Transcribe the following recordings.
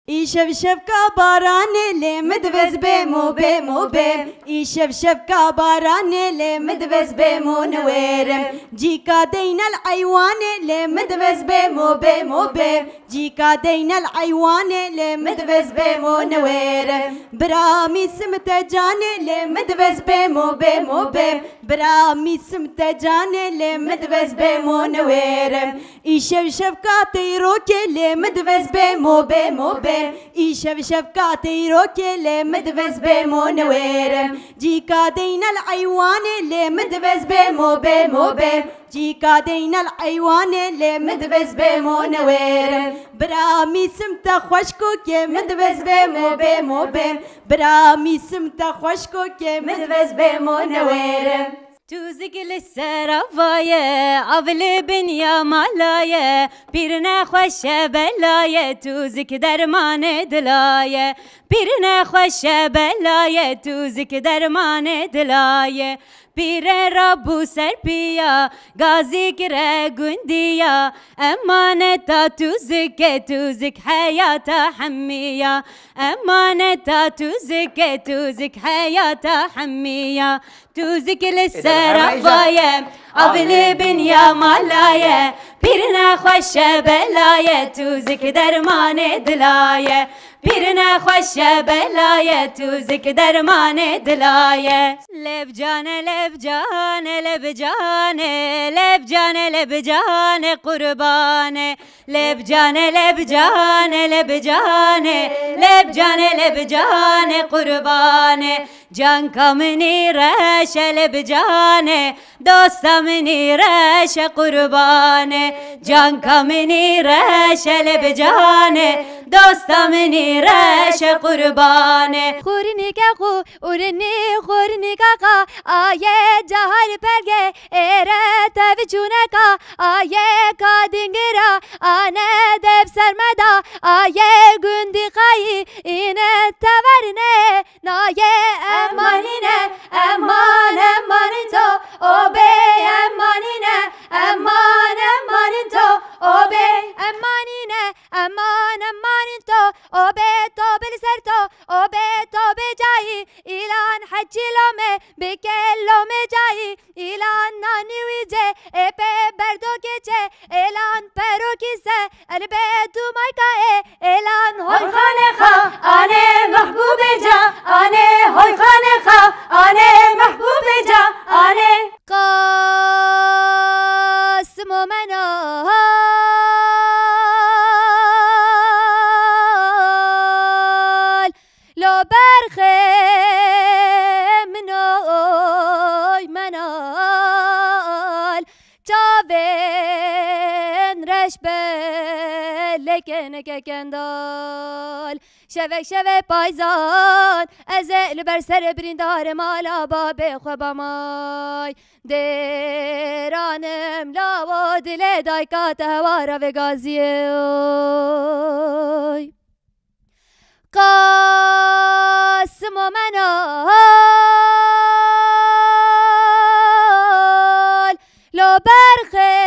ایشب شب کا باران مدوز بمو بمو بم ایشب شب کا باران مدوز بمو نويرم جيكا دين العيوان مدوز بمو بمو بم جيكا دين العيوان مدوز بمو نويرم برامي سمت جان مدوز بمو بمو بم برامي سمت جان مدوز بمو نويرم ایشب شب کا تيروك مدوز بمو بمو بم ایشب شب کاتی رو که مدوز بمو نویرم جیکا دین العیوان مدوز بمو بمو بم جیکا دین العیوان مدوز بمو نویرم برامی سمت خوشکو که مدوز بمو بمو بم برامی سمت خوشکو که مدوز بمو نویرم توزق للسرافاية عفل بنيا مالاية بيرنا خوش بلاية توزق درمان دلاية بيرنا خوش بلاية توزق درمان دلاية بير ربو سربيا غازي كره قنديا أمانتا توزق حياة حمية أمانتا توزق حياة حمية توزق للسرافاية عفل بنيا مالاية بيرنا خوش بلاية توزق درمان دلاية بيرنا خوش بلاية توزق درمان دلاية لبجان لبجان لبجان لبجان لبجان قربان لبجان لبجان لبجان لبجان لبجان قربان جان كمني رش لبجان دوست مني رش قربان جان كمني رش لبجان دوست مني رش قربان خورني كاقو ورني خورني كاقا آيه جهر برگه ایرت وجونکا آيه کادنگرا آنه دب سرمدا آيه گندی خایی اینه تورنه نایه امانینه امان امانی تو او بی امانینه امان امانی تو او بی امانینه امان امانی تو او بی تو بلسر تو او بی تو بجایی ایلان حجی لومه بکل لومه جایی ایلان نانی ویجه اپه بردو کچه ایلان پرو کیسه البه تو مایکا ایلان های خانه خا آنه محبوب جا آنه های خانه خا آنه محبوب جا آنه قاسم و منال لو برخه منوی منال چاوین رش بلکنه کندال شوک شوک پایزان از لبر سر بریندار مالا باب خوبامای دیرانم لاو دل دایکات هوارا و گازیه قاسم و منال لو برخه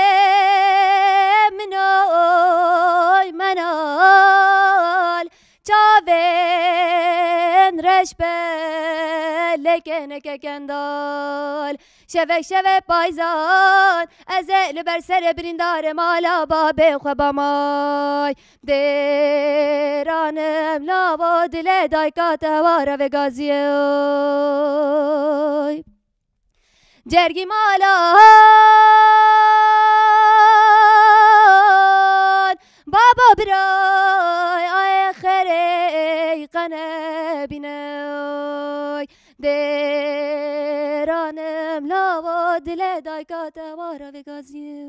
منوی منال چاوین رش بلکنه کندال شوک شوک پایزان از لبر سر بریندار مالا باب خوبامای دیرانم لاو دل دایکات هوارا و گازیه جرگی مالان بابا برای آخره قنه بینای دیرانم لاو دل دایکات هوارا و گازیه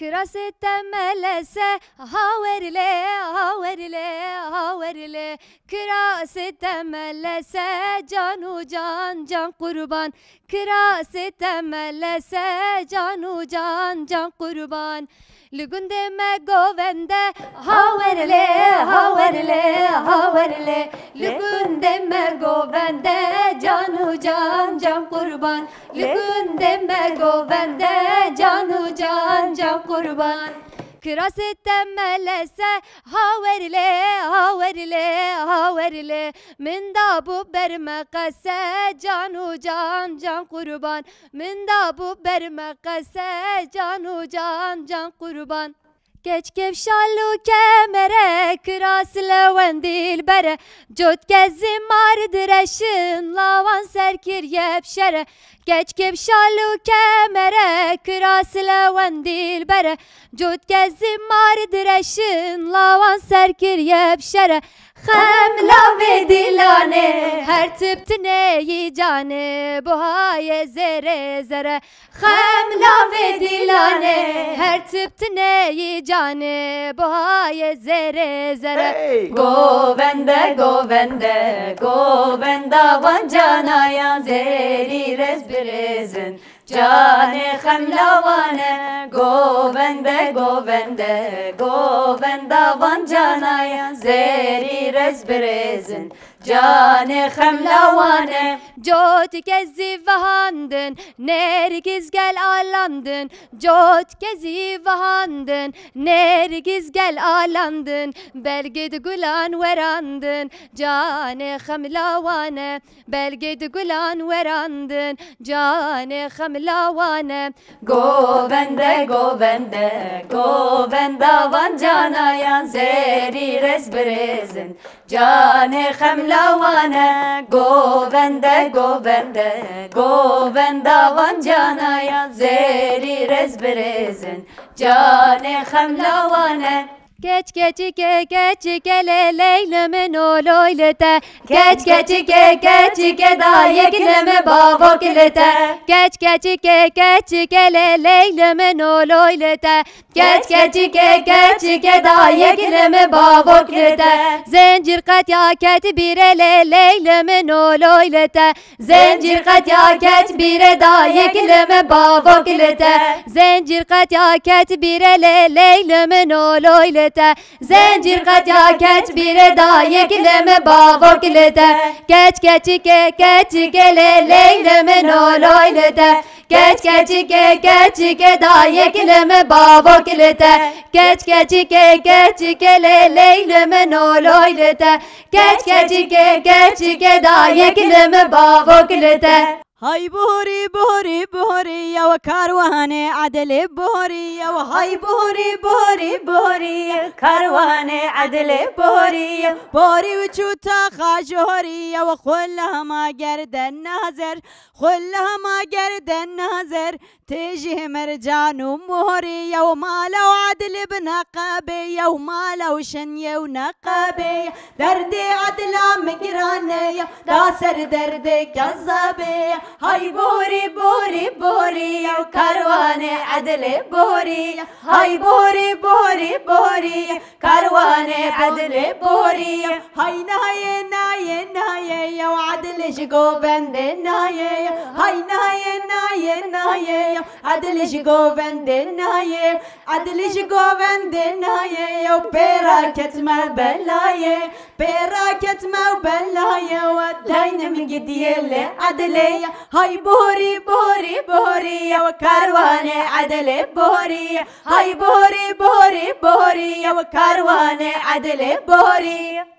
کراس تملسه هاورله هاورله هاورله کراس تملسه جانو جان جان قربان کراس تملسه جانو جان جان قربان لگند مگوونده هاورله هاورله هاورله لگند مگوونده جانو جان جان قربان لگند مگوونده جانو جان جان قربان کراس تملسه هاورله هاورله من دابو برمقسه جانو جان قربان من دابو برمقسه جانو جان قربان Geç kevşallu kemere kıraslı vendil bere Cot gezim ardıreşin lavan serkir yepşere Geç kevşallu kemere kıraslı vendil bere Cot gezim ardıreşin lavan serkir yepşere Xemla ve dilane her tıptine yiyacane bu haye zere zere Xemla ve dilane her tıptine yiyacane bu haye zere zere Govende govende govenda vancanayan zeri rezbirezin Cane xemlavane govende govende govenda vancanayan zeri rezbirezin Cane xemlavane Cot gezi vahandın nergiz gel alandın Cot gezi vahandın nergiz gel alandın Belgid gulan verandın cane xemlavane Belgid gulan verandın cane xemlavane Govende govende govenda vancanayan zeri rezbirezin Cane xemlavane govende govende govenda vancanayan zeri rezbirezin Cane xemlavane Geç gele leylemin oloylete Geç ge da yegleme bavo gilete Geç gele leylemin oloylete Geç ge da yegleme bavo gilete Zincir kat yaket bire leylemin oloylete Zincir kat yaket bire da yegleme bavo gilete Zincir kat yaket bire leylemin oloylete Zincir kat yaket bire da yegleme bavo gilete Geç gele leylemin oloylete Geç ge da yegleme bavo gilete Geç gele leylemin oloylete Geç ge da yegleme bavo gilete هاي بهوري بهوري بهوري يا وكارواني عدل بهوري يا وهاي بهوري بهوري بهوري كارواني عدل بهوري بهوري وشوتا خاجوري يا وخلها ما قرد النازر خلها ما قرد النازر تيجي مرجان ومهري يا وما لو عدل بنقابي يا وما لو شنية ونقابي دردي عدل مقراني داسر دردي كذابي هاي بوري بوري بوري يا كارواني عدل بوري هاي بوري بوري بوري كارواني عدل بوري هاي نايه نايه نايه يا وعدل شقو بند نايه هاي نايه نايه نايه عدل شقو بند نايه عدل شقو بند نايه يا براكت ما بلايه براكت ما بلايه وداين من قديله عدليه هاي بوري بوري بوري يا وكارواني عدل بوري هاي بوري بوري بوري يا وكارواني عدل بوري